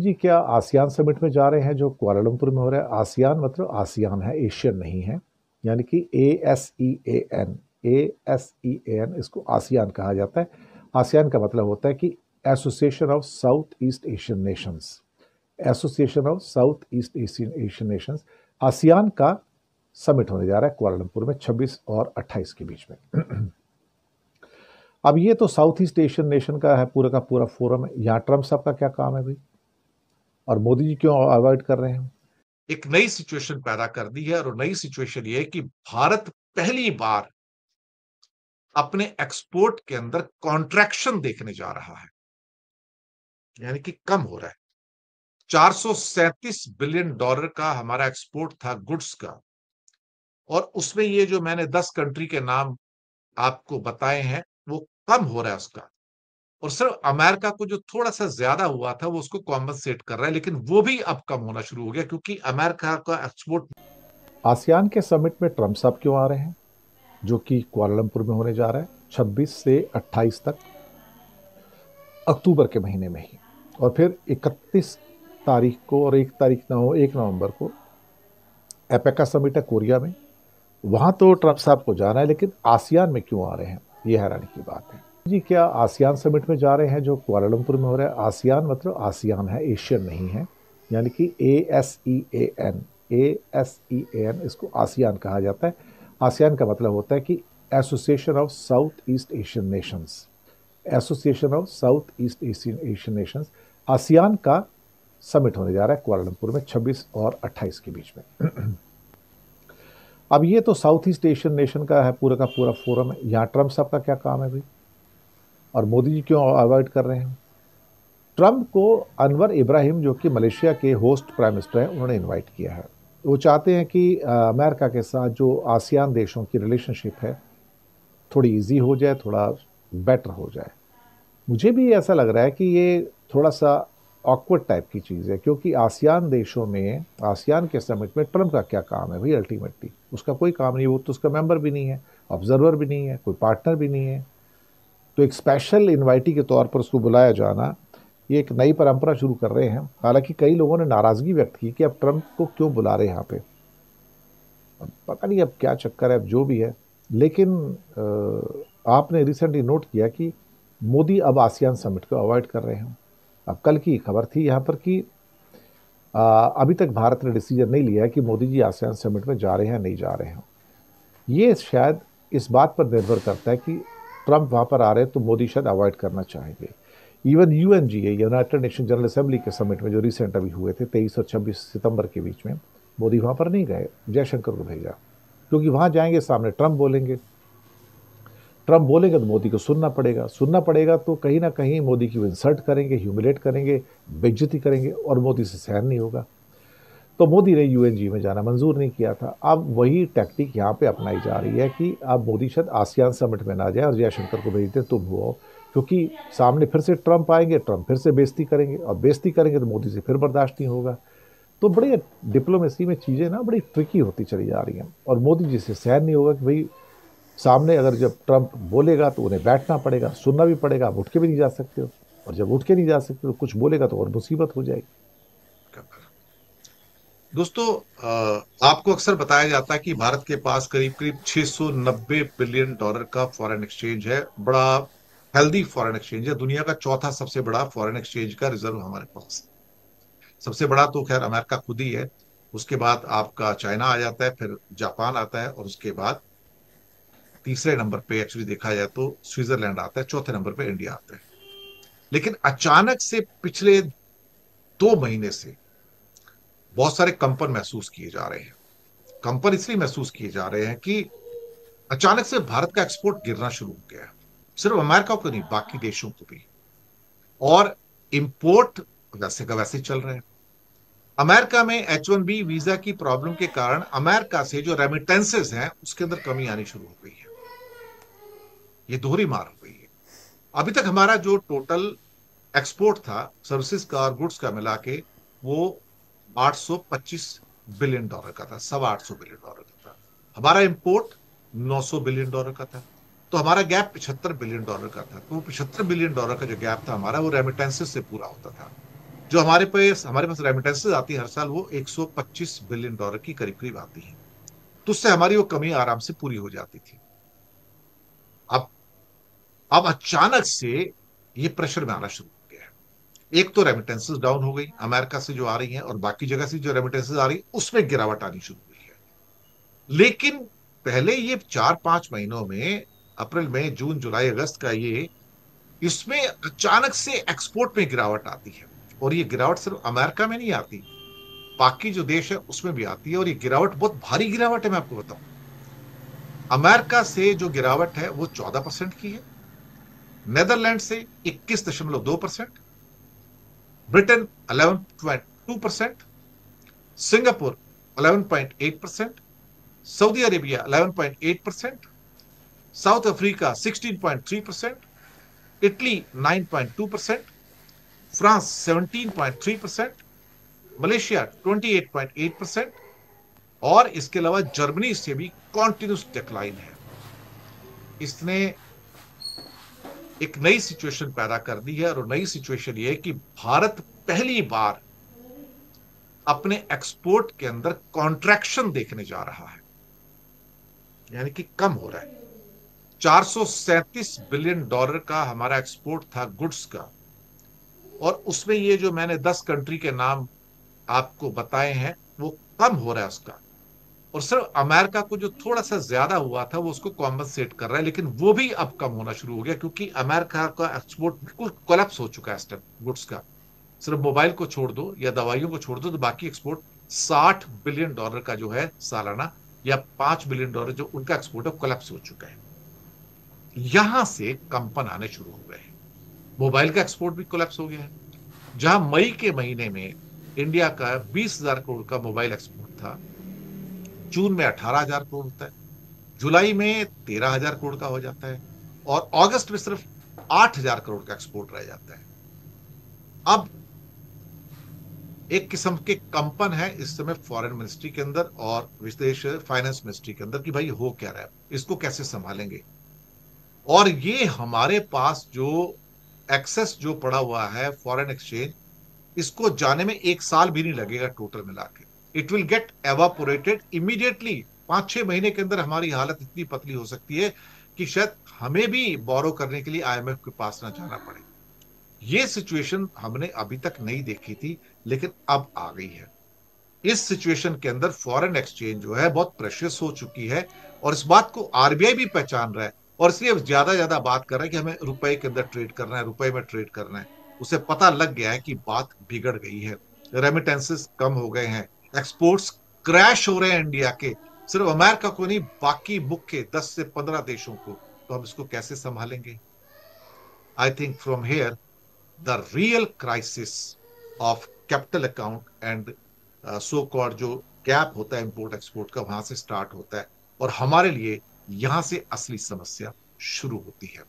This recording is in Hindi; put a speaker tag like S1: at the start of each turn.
S1: जी, क्या आसियान समिट में जा रहे हैं जो कुआलालंपुर में हो रहा है? आसियान मतलब आसियान है, एशियन नहीं है। यानी कि ASEAN, ASEAN इसको आसियान कहा जाता है। आसियान का मतलब होता है कि association of south east Asian Nations, association of south east Asian Asian Nations. ASEAN का समिट होने जा रहा है कुआलालंपुर में 26 और 28 के बीच में। अब ये तो साउथ ईस्ट एशियन नेशन का पूरा फोरम है। यहाँ ट्रम्प साहब का क्या काम है भाई? और मोदी जी क्यों अवॉइड कर रहे हैं?
S2: एक नई सिचुएशन पैदा कर दी है और नई सिचुएशन ये है कि भारत पहली बार अपने एक्सपोर्ट के अंदर कॉन्ट्रैक्शन देखने जा रहा है, यानी कि कम हो रहा है। 437 बिलियन डॉलर का हमारा एक्सपोर्ट था गुड्स का, और उसमें ये जो मैंने 10 कंट्री के नाम आपको बताए हैं वो कम हो रहा है उसका। और सिर्फ अमेरिका को जो थोड़ा सा ज्यादा हुआ था वो उसको कॉम्पनसेट कर रहा है, लेकिन वो भी अब कम होना शुरू हो गया क्योंकि अमेरिका का एक्सपोर्ट।
S1: आसियान के समिट में ट्रम्प साहब क्यों आ रहे हैं, जो कि कुआलालंपुर में होने जा रहा है 26 से 28 तक, अक्टूबर के महीने में ही। और फिर 31 तारीख को और 1 नवंबर को एपेक का समिट है कोरिया में। वहां तो ट्रम्प साहब को जाना है, लेकिन आसियान में क्यों आ रहे हैं, ये हैरानी की बात है। जी, क्या आसियान समिट में जा रहे हैं जो कुआलालंपुर में हो रहा है? आसियान मतलब आसियान है, एशियन नहीं है। यानी कि ASEAN, ASEAN इसको आसियान कहा जाता है। आसियान का मतलब होता है कि association of south east Asian Nations, association of south east Asian Asian Nations. ASEAN का समिट होने जा रहा है कुआलालंपुर में 26 और 28 के बीच में। अब ये तो साउथ ईस्ट एशियन नेशन का पूरा फोरम है। यहाँ ट्रम्प साहब का क्या काम है भाई? और मोदी जी क्यों अवॉइड कर रहे हैं? ट्रम्प को अनवर इब्राहिम, जो कि मलेशिया के होस्ट प्राइम मिनिस्टर हैं, उन्होंने इनवाइट किया है। वो चाहते हैं कि अमेरिका के साथ जो आसियान देशों की रिलेशनशिप है थोड़ी इजी हो जाए, थोड़ा बेटर हो जाए। मुझे भी ऐसा लग रहा है कि ये थोड़ा सा ऑकवर्ड टाइप की चीज़ है, क्योंकि आसियान देशों में, आसियान के समिट में ट्रम्प का क्या काम है भाई? अल्टीमेटली उसका कोई काम नहीं, वो तो उसका मेंबर भी नहीं है, ऑब्जर्वर भी नहीं है, कोई पार्टनर भी नहीं है। तो एक स्पेशल इनवाइटी के तौर पर उसको बुलाया जाना, ये एक नई परंपरा शुरू कर रहे हैं। हालांकि कई लोगों ने नाराजगी व्यक्त की कि अब ट्रम्प को क्यों बुला रहे हैं यहाँ पे। अब पता नहीं अब क्या चक्कर है, अब जो भी है। लेकिन आपने रिसेंटली नोट किया कि मोदी अब आसियान समिट को अवॉइड कर रहे हैं। अब कल की खबर थी यहाँ पर कि अभी तक भारत ने डिसीजन नहीं लिया है कि मोदी जी आसियान समिट में जा रहे हैं नहीं जा रहे हैं। ये शायद इस बात पर निर्भर करता है कि ट्रम्प वहां पर आ रहे हैं तो मोदी शायद अवॉइड करना चाहेंगे। Even UNGA, United nation general assembly के समिट में जो रिसेंट अभी हुए थे 23 और 26 सितंबर के बीच में, मोदी वहां पर नहीं गए, जयशंकर को भेजा। क्योंकि वहां जाएंगे सामने ट्रम्प बोलेंगे, ट्रम्प बोलेंगे तो मोदी को सुनना पड़ेगा तो कहीं ना कहीं मोदी की वो इंसल्ट करेंगे, ह्यूमिलेट करेंगे, बेइज्जती करेंगे, और मोदी से सहन नहीं होगा। तो मोदी ने UNG में जाना मंजूर नहीं किया था। अब वही टैक्टिक यहाँ पे अपनाई जा रही है कि अब मोदी शायद आसियान समिट में ना जाए और जयशंकर को भेज दे, तुम हुआ। क्योंकि सामने फिर से ट्रम्प आएंगे, ट्रम्प फिर से बेइज्जती करेंगे, और बेइज्जती करेंगे तो मोदी से फिर बर्दाश्त नहीं होगा। तो बड़े डिप्लोमेसी में चीज़ें ना बड़ी ट्रिकी होती चली जा रही हैं, और मोदी जी से सहन नहीं होगा कि भाई सामने अगर जब ट्रम्प बोलेगा तो उन्हें बैठना पड़ेगा, सुनना भी पड़ेगा, आप उठ के भी नहीं जा सकते हो, और जब उठ के नहीं जा सकते तो कुछ बोलेगा तो और मुसीबत हो जाएगी।
S2: दोस्तों, आपको अक्सर बताया जाता है कि भारत के पास करीब करीब 690 बिलियन डॉलर का फॉरेन एक्सचेंज है। बड़ा हेल्दी फॉरेन एक्सचेंज है, दुनिया का चौथा सबसे बड़ा फॉरेन एक्सचेंज का रिजर्व हमारे पास है। सबसे बड़ा तो खैर अमेरिका खुद ही है, उसके बाद आपका चाइना आ जाता है, फिर जापान आता है, और उसके बाद तीसरे नंबर पे एक्चुअली देखा जाए तो स्विट्जरलैंड आता है, चौथे नंबर पे इंडिया आता है। लेकिन अचानक से पिछले 2 महीने से बहुत सारे कंपन महसूस किए जा रहे हैं। कंपन इसलिए महसूस किए जा रहे हैं कि अचानक से भारत का एक्सपोर्ट गिरना शुरू हो गया है, सिर्फ अमेरिका को नहीं बाकी देशों को भी। और इंपोर्ट वैसे का वैसे चल रहे हैं। अमेरिका में H1B वीजा की प्रॉब्लम के कारण अमेरिका से जो रेमिटेंसेस हैं उसके अंदर कमी आनी शुरू हो गई है। ये दोहरी मार हो गई है। अभी तक हमारा जो टोटल एक्सपोर्ट था सर्विसेज का और गुड्स का मिला के, वो 825 बिलियन डॉलर का था, 825 बिलियन डॉलर का था। हमारा इंपोर्ट 900 बिलियन डॉलर का था। तो हमारा गैप 75 बिलियन डॉलर का था। तो 75 बिलियन डॉलर का जो गैप था हमारा, वो रेमिटेंसेस से पूरा होता था। जो हमारे पास रेमिटेंसेज आती है हर साल, वो 125 बिलियन डॉलर की करीब करीब आती है। तो उससे हमारी वो कमी आराम से पूरी हो जाती थी। अब अब अचानक से ये प्रेशर में आना शुरू हो गया है। एक तो रेमिटेंसेज डाउन हो गई अमेरिका से जो आ रही हैं, और बाकी जगह से जो रेमिटेंसेज आ रही है उसमें गिरावट आनी शुरू हुई है। लेकिन पहले ये 4-5 महीनों में, अप्रैल मई जून जुलाई अगस्त का ये, इसमें अचानक से एक्सपोर्ट में गिरावट आती है। और ये गिरावट सिर्फ अमेरिका में नहीं आती, बाकी जो देश है उसमें भी आती है। और ये गिरावट बहुत भारी गिरावट है, मैं आपको बताऊं। अमेरिका से जो गिरावट है वो 14% की है, नेदरलैंड से 21.2%, Britain 11.2%, Singapore 11.8%, Saudi Arabia 11.8%, south Africa 16.3%, Italy 9.2%, France 17.3%, Malaysia 28.8%, और इसके अलावा जर्मनी से भी कॉन्टिन्यूस डिक्लाइन है। इसने एक नई सिचुएशन पैदा कर दी है, और नई सिचुएशन ये है कि भारत पहली बार अपने एक्सपोर्ट के अंदर कॉन्ट्रैक्शन देखने जा रहा है, यानी कि कम हो रहा है। 437 बिलियन डॉलर का हमारा एक्सपोर्ट था गुड्स का, और उसमें ये जो मैंने 10 कंट्री के नाम आपको बताए हैं वो कम हो रहा है उसका। और सिर्फ अमेरिका को जो थोड़ा सा ज्यादा हुआ था वो उसको कॉम्पनसेट कर रहा है, लेकिन वो भी अब कम होना शुरू हो गया, क्योंकि अमेरिका का एक्सपोर्ट बिल्कुल कोलैप्स हो चुका है इस टाइम गुड्स का। सिर्फ मोबाइल को छोड़ दो या दवाइयों को छोड़ दो, तो बाकी एक्सपोर्ट 60 बिलियन डॉलर का जो है सालाना, या 5 बिलियन डॉलर जो उनका एक्सपोर्ट है, कोलैप्स हो चुका है। यहां से कंपन आने शुरू हो गए हैं। मोबाइल का एक्सपोर्ट भी कोलैप्स हो गया है। जहां मई के महीने में इंडिया का 20,000 करोड़ का मोबाइल एक्सपोर्ट था, जून में 18,000 करोड़ होता है, जुलाई में 13,000 करोड़ का हो जाता है, और अगस्त में सिर्फ 8,000 करोड़ का एक्सपोर्ट रह जाता है। अब एक किस्म के कंपन है इस समय फॉरेन मिनिस्ट्री के अंदर और विदेश फाइनेंस मिनिस्ट्री के अंदर, कि भाई हो क्या रहा है, इसको कैसे संभालेंगे। और ये हमारे पास जो एक्सेस जो पड़ा हुआ है फॉरेन एक्सचेंज, इसको जाने में 1 साल भी नहीं लगेगा टोटल मिला के। It will get evaporated immediately. 5-6 महीने के अंदर हमारी हालत इतनी पतली हो सकती है कि शायद हमें भी बोरो करने के लिए आईएमएफ के पास ना जाना पड़े। ये सिचुएशन हमने अभी तक नहीं देखी थी, लेकिन अब आ गई है। इस सिचुएशन के अंदर फॉरेन एक्सचेंज जो है बहुत प्रेशियस हो चुकी है, और इस बात को आरबीआई भी पहचान रहा है, और इसलिए ज्यादा ज्यादा बात कर रहा है कि हमें रुपए के अंदर ट्रेड करना है, रुपए में ट्रेड करना है। उसे पता लग गया है कि बात बिगड़ गई है, रेमिटेंसेस कम हो गए हैं, एक्सपोर्ट्स क्रैश हो रहे हैं इंडिया के, सिर्फ अमेरिका को नहीं, बाकी मुख्य 10 से 15 देशों को। तो हम इसको कैसे संभालेंगे? I think from here the real crisis of capital account and so called जो गैप होता है इंपोर्ट एक्सपोर्ट का, वहां से स्टार्ट होता है, और हमारे लिए यहां से असली समस्या शुरू होती है।